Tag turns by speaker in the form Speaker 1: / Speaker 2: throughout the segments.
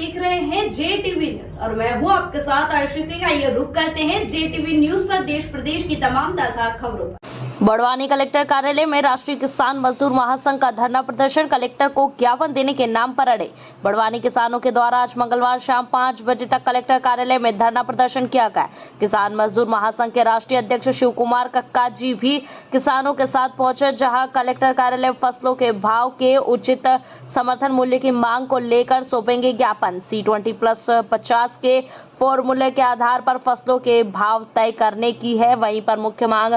Speaker 1: देख रहे हैं JTV न्यूज और मैं हूं आपके साथ आयुषी सिंह। आइए रुक करते हैं JTV न्यूज पर देश प्रदेश की तमाम ताजा खबरों पर। बड़वानी कलेक्टर कार्यालय में राष्ट्रीय किसान मजदूर महासंघ का धरना प्रदर्शन। कलेक्टर को ज्ञापन देने के नाम पर अड़े। बड़वानी किसानों के द्वारा आज मंगलवार शाम 5 बजे तक कलेक्टर कार्यालय में धरना प्रदर्शन किया गया। किसान मजदूर महासंघ के राष्ट्रीय अध्यक्ष शिव कुमार कक्का जी भी किसानों के साथ पहुंचे, जहां कलेक्टर कार्यालय फसलों के भाव के उचित समर्थन मूल्य की मांग को लेकर सौंपेंगे ज्ञापन। C20+50 के फॉर्मूले के आधार पर फसलों के भाव तय करने की है। वहीं पर मुख्य मांग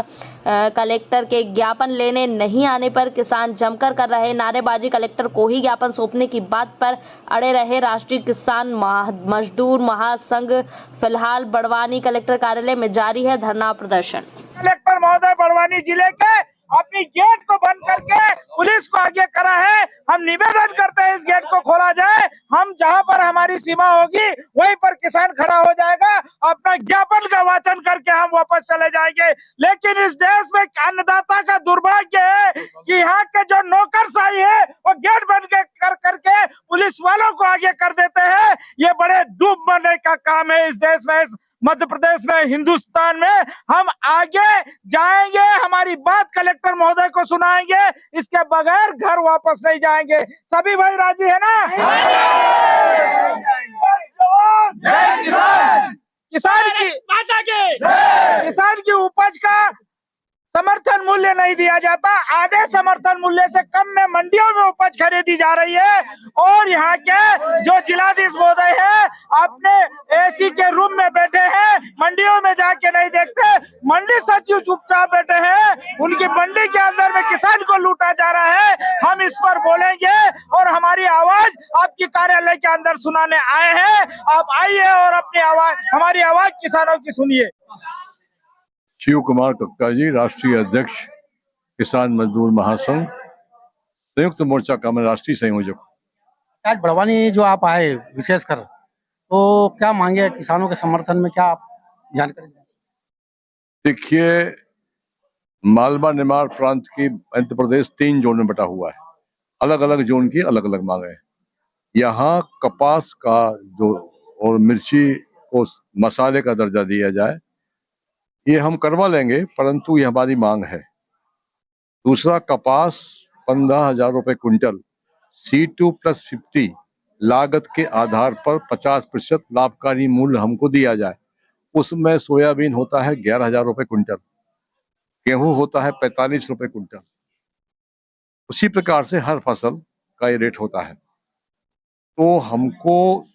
Speaker 1: कलेक्टर के ज्ञापन लेने नहीं आने पर किसान जमकर कर रहे नारेबाजी। कलेक्टर को ही ज्ञापन सौंपने की बात पर अड़े रहे राष्ट्रीय किसान मजदूर महासंघ। फिलहाल बड़वानी कलेक्टर कार्यालय में जारी है धरना प्रदर्शन।
Speaker 2: कलेक्टर महोदय बड़वानी जिले के अपनी गेट को बंद करके पुलिस को आगे करा है। हम निवेदन करते हैं इस गेट को खोला जाए। हम जहां पर हमारी सीमा होगी वहीं पर किसान खड़ा हो जाएगा, अपना ज्ञापन का वाचन करके हम वापस चले जाएंगे। लेकिन इस देश में अन्नदाता का दुर्भाग्य है कि यहाँ के जो नौकरशाही है वो गेट बंद कर करके पुलिस वालों को आगे कर देते हैं। ये बड़े डूब मरने का काम है इस देश में, इस मध्य प्रदेश में, हिंदुस्तान में। हम आगे जाएंगे, हमारी बात कलेक्टर महोदय को सुनाएंगे, इसके बगैर घर वापस नहीं जाएंगे। सभी भाई राजी है ना? किसान की उपज का समर्थन मूल्य नहीं दिया जाता। आधे समर्थन मूल्य से कम में मंडियों में उपज खरीदी जा रही है। और यहाँ के जो जिलाधीश महोदय हैं अपने AC के रूम में बैठे हैं, मंडियों में जाके नहीं देखते। मंडी सचिव चुपचाप बैठे हैं, उनकी मंडी के अंदर में किसान को लूटा जा रहा है। हम इस पर बोलेंगे और हमारी आवाज आपकी कार्यालय के अंदर सुनाने आए हैं। आप आइए और अपनी आवाज, हमारी आवाज किसानों की सुनिए।
Speaker 3: शिव कुमार कक्का जी, राष्ट्रीय अध्यक्ष किसान मजदूर महासंघ, संयुक्त मोर्चा का मैं राष्ट्रीय संयोजक।
Speaker 4: आज बड़वानी जो आप आए विशेषकर, तो क्या मांगे किसानों के समर्थन में, क्या आप जानकारी दें?
Speaker 3: देखिए, मालवा निमाड़ प्रांत की मध्य प्रदेश 3 जोन में बटा हुआ है। अलग अलग जोन की अलग अलग मांगे हैं। यहाँ कपास का जो और मिर्ची को मसाले का दर्जा दिया जाए, ये हम करवा लेंगे, परंतु ये हमारी मांग है। दूसरा, कपास 15,000 रुपए क्विंटल C2+50 लागत के आधार पर 50% लाभकारी मूल्य हमको दिया जाए। उसमें सोयाबीन होता है 11,000 रुपए क्विंटल, गेहूं होता है 45 रुपए क्विंटल। उसी प्रकार से हर फसल का ये रेट होता है। तो हमको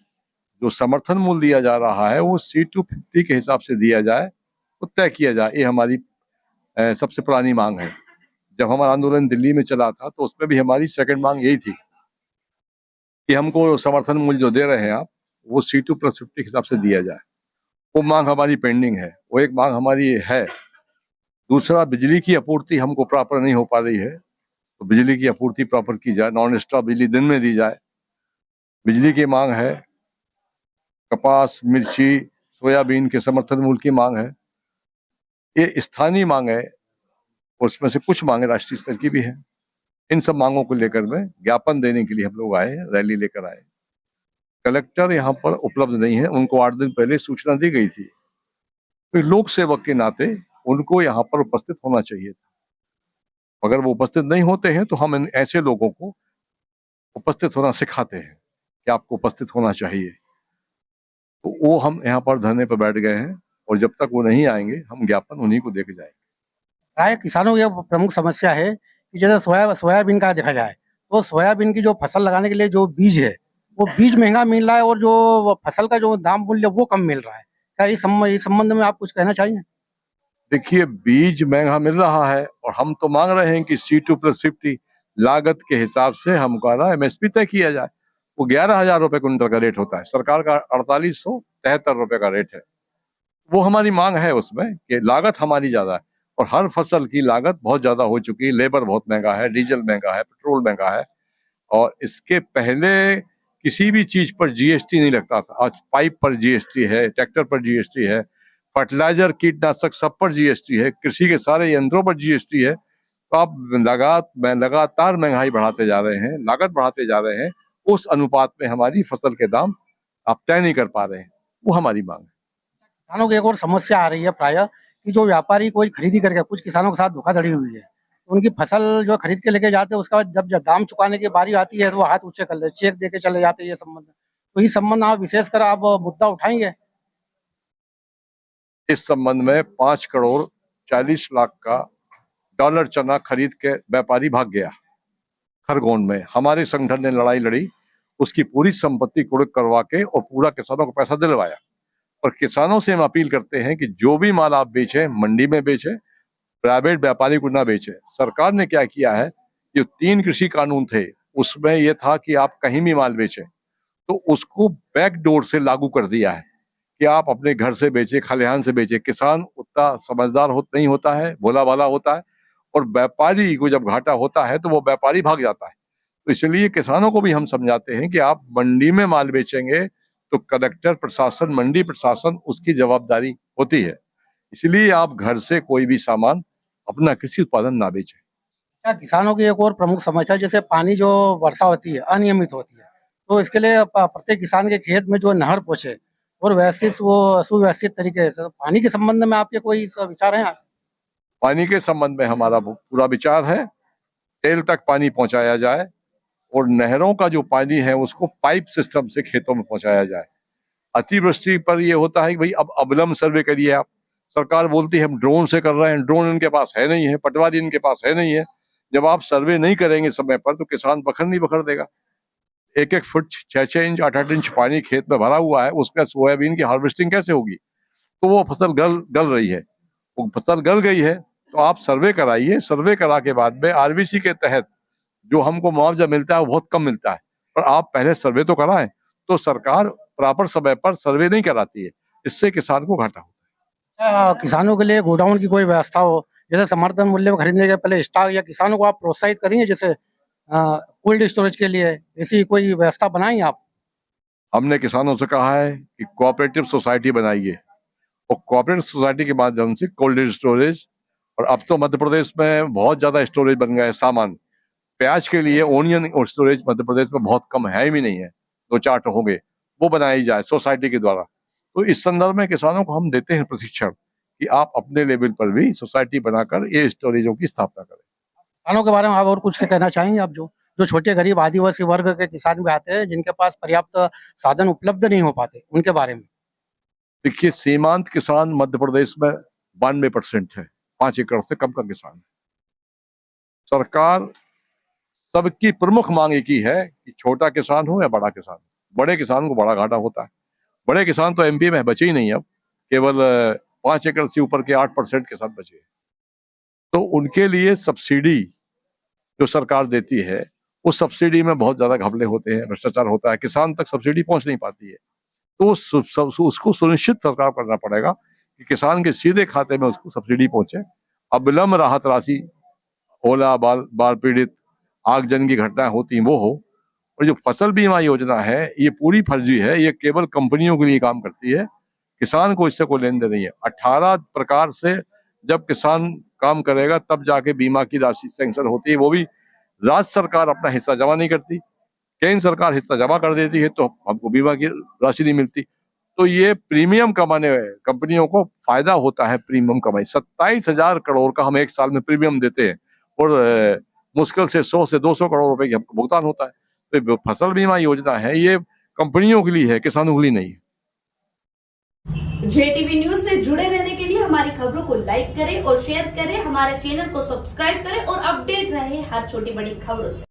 Speaker 3: जो समर्थन मूल्य दिया जा रहा है वो C250 के हिसाब से दिया जाए, तो तय किया जाए। ये हमारी सबसे पुरानी मांग है। जब हमारा आंदोलन दिल्ली में चला था तो उसमें भी हमारी सेकंड मांग यही थी कि हमको समर्थन मूल्य जो दे रहे हैं आप, वो C2+50 के हिसाब से दिया जाए। वो मांग हमारी पेंडिंग है। वो एक मांग हमारी है। दूसरा, बिजली की आपूर्ति हमको प्रॉपर नहीं हो पा रही है, तो बिजली की आपूर्ति प्रॉपर की जाए, नॉन स्टॉप बिजली दिन में दी जाए। बिजली की मांग है। कपास, मिर्ची, सोयाबीन के समर्थन मूल्य की मांग है। ये स्थानीय मांग है, उसमें से कुछ मांगे राष्ट्रीय स्तर की भी है। इन सब मांगों को लेकर में ज्ञापन देने के लिए हम लोग आए, रैली लेकर आए। कलेक्टर यहाँ पर उपलब्ध नहीं है, उनको 8 दिन पहले सूचना दी गई थी। तो लोक सेवक के नाते उनको यहाँ पर उपस्थित होना चाहिए था। अगर वो उपस्थित नहीं होते हैं तो हम ऐसे लोगों को उपस्थित होना सिखाते हैं कि आपको उपस्थित होना चाहिए। तो वो हम यहाँ पर धरने पर बैठ गए हैं और जब तक वो नहीं आएंगे हम ज्ञापन उन्हीं को देके जाएंगे।
Speaker 4: प्राय किसानों की प्रमुख समस्या है कि जैसे सोयाबीन का देखा जाए तो सोयाबीन की जो फसल लगाने के लिए जो बीज है वो बीज महंगा मिल रहा है और जो फसल का जो दाम मूल्य वो कम मिल रहा है। क्या इस संबंध में आप कुछ कहना चाहिए?
Speaker 3: देखिए, बीज महंगा मिल रहा है और हम तो मांग रहे हैं कि C2+50 लागत के हिसाब से हमारा MSP तय किया जाए। वो 11,000 रुपए क्विंटल का रेट होता है, सरकार का 4873 रुपए का रेट है। वो हमारी मांग है उसमें कि लागत हमारी ज्यादा है और हर फसल की लागत बहुत ज्यादा हो चुकी है। लेबर बहुत महंगा है, डीजल महंगा है, पेट्रोल महंगा है। और इसके पहले किसी भी चीज पर GST नहीं लगता था। आज पाइप पर GST है, ट्रैक्टर पर GST है, फर्टिलाइजर, कीटनाशक सब पर GST है, कृषि के सारे यंत्रों पर GST है। तो आप लगातार महंगाई बढ़ाते जा रहे हैं, लागत बढ़ाते जा रहे हैं। उस अनुपात में हमारी फसल के दाम आप तय नहीं कर पा रहे हैं, वो हमारी मांग है।
Speaker 4: किसानों की एक और समस्या आ रही है प्रायः कि जो व्यापारी कोई खरीदी करके कुछ किसानों के साथ धोखाधड़ी हुई है, तो उनकी फसल जो खरीद के लेके जाते हैं उसका जब दाम चुकाने की बारी आती है तो वो हाथ ऊंचे कर ले, चेक दे के चले जाते हैं। ये संबंध, तो इस संबंध आप विशेषकर आप मुद्दा उठाएंगे?
Speaker 3: इस संबंध में 5 करोड़ 40 लाख का डॉलर चना खरीद के व्यापारी भाग गया खरगोन में। हमारे संगठन ने लड़ाई लड़ी, उसकी पूरी संपत्ति कुर्क करवा के और पूरा किसानों को पैसा दिलवाया। और किसानों से हम अपील करते हैं कि जो भी माल आप बेचें मंडी में बेचें, प्राइवेट व्यापारी को ना बेचें। सरकार ने क्या किया है, जो 3 कृषि कानून थे उसमें यह था कि आप कहीं भी माल बेचें, तो उसको बैकडोर से लागू कर दिया है कि आप अपने घर से बेचें, खलिहान से बेचें। किसान उतना समझदार नहीं होता है, भोला भाला होता है, और व्यापारी को जब घाटा होता है तो वो व्यापारी भाग जाता है। तो इसलिए किसानों को भी हम समझाते हैं कि आप मंडी में माल बेचेंगे तो कलेक्टर प्रशासन, मंडी प्रशासन, उसकी जवाबदारी होती है। इसलिए आप घर से कोई भी सामान, अपना कृषि उत्पादन ना बेचें।
Speaker 4: क्या किसानों की एक और प्रमुख समस्या, जैसे पानी जो वर्षा होती है अनियमित होती है, तो इसके लिए प्रत्येक किसान के खेत में जो नहर पहुंचे और वैसे वो सुव्यवस्थित तरीके से, पानी के संबंध में आपके कोई विचार हैं?
Speaker 3: पानी के संबंध में हमारा पूरा विचार है, टेल तक पानी पहुंचाया जाए और नहरों का जो पानी है उसको पाइप सिस्टम से खेतों में पहुंचाया जाए। अतिवृष्टि पर ये होता है कि भाई अब अविलंब सर्वे करिए आप। सरकार बोलती है हम ड्रोन से कर रहे हैं, ड्रोन इनके पास है नहीं है, पटवारी इनके पास है नहीं है। जब आप सर्वे नहीं करेंगे समय पर तो किसान बखर नहीं बखर देगा। 1-1 फुट 6-6 इंच 8-8 इंच पानी खेत में भरा हुआ है, उसका सोयाबीन की हार्वेस्टिंग कैसे होगी? तो वो फसल गल रही है, वो फसल गल गई है, तो आप सर्वे कराइए। सर्वे करा के बाद में आरबीसी के तहत जो हमको मुआवजा मिलता है वो बहुत कम मिलता है, पर आप पहले सर्वे तो कराएं। तो सरकार प्रॉपर समय पर सर्वे नहीं कराती है, इससे किसान को घाटा होता है।
Speaker 4: किसानों के लिए गोडाउन की कोई व्यवस्था हो, जैसे समर्थन मूल्य में खरीदने के पहले स्टॉक, या किसानों को आप प्रोत्साहित करेंगे जैसे कोल्ड स्टोरेज के लिए, ऐसी कोई व्यवस्था बनाई आप?
Speaker 3: हमने किसानों से कहा है कि कोऑपरेटिव सोसाइटी बनाइए और कोऑपरेटिव सोसाइटी के माध्यम से कोल्ड स्टोरेज, और अब तो मध्य प्रदेश में बहुत ज्यादा स्टोरेज बन गया है। सामान प्याज के लिए ओनियन और स्टोरेज मध्य प्रदेश में बहुत कम है भी नहीं है, 2-4 होंगे, वो बनाई जाए सोसाइटी के द्वारा। तो इस संदर्भ में किसानों को हम देते हैं प्रशिक्षण कि आप अपने लेवल पर भी सोसाइटी बनाकर ये स्टोरेजों की स्थापना करें।
Speaker 4: किसानों के बारे में आप और कुछ कहना चाहेंगे आप? जो छोटे गरीब आदिवासी वर्ग के किसान भी आते हैं जिनके पास पर्याप्त साधन उपलब्ध नहीं हो पाते, उनके बारे में?
Speaker 3: देखिए, सीमांत किसान मध्य प्रदेश में 92% है, 5 एकड़ से कम का किसान है। सरकार सबकी प्रमुख मांग एक ही है कि छोटा किसान हो या बड़ा किसान। बड़े किसान को बड़ा घाटा होता है। बड़े किसान तो एमपी में बचे ही नहीं, अब केवल 5 एकड़ से ऊपर के 8% किसान बचे। तो उनके लिए सब्सिडी जो सरकार देती है, उस सब्सिडी में बहुत ज्यादा घपले होते हैं, भ्रष्टाचार होता है, किसान तक सब्सिडी पहुंच नहीं पाती है। तो उसको सुनिश्चित सरकार करना पड़ेगा कि किसान के सीधे खाते में उसको सब्सिडी पहुंचे। अविलंब राहत राशि, ओला बाढ़ पीड़ित, आगजनी की घटनाएं होती हैं वो हो। और जो फसल बीमा योजना है ये पूरी फर्जी है, ये केवल कंपनियों के लिए काम करती है, किसान को इससे कोई लेन देन नहीं है। 18 प्रकार से जब किसान काम करेगा तब जाके बीमा की राशि सैंक्शन होती है, वो भी राज्य सरकार अपना हिस्सा जमा नहीं करती, केंद्र सरकार हिस्सा जमा कर देती है, तो हमको बीमा की राशि नहीं मिलती। तो ये प्रीमियम कमाने कंपनियों को फायदा होता है, प्रीमियम कमाई। 27,000 करोड़ का हम एक साल में प्रीमियम देते हैं और मुश्किल से 100 से 200 करोड़ रुपए की हमको भुगतान होता है। तो फसल बीमा योजना है ये कंपनियों के लिए है, किसानों के लिए नहीं है।
Speaker 1: जेटीवी न्यूज से जुड़े रहने के लिए हमारी खबरों को लाइक करें और शेयर करें, हमारे चैनल को सब्सक्राइब करें और अपडेट रहे हर छोटी बड़ी खबरों से।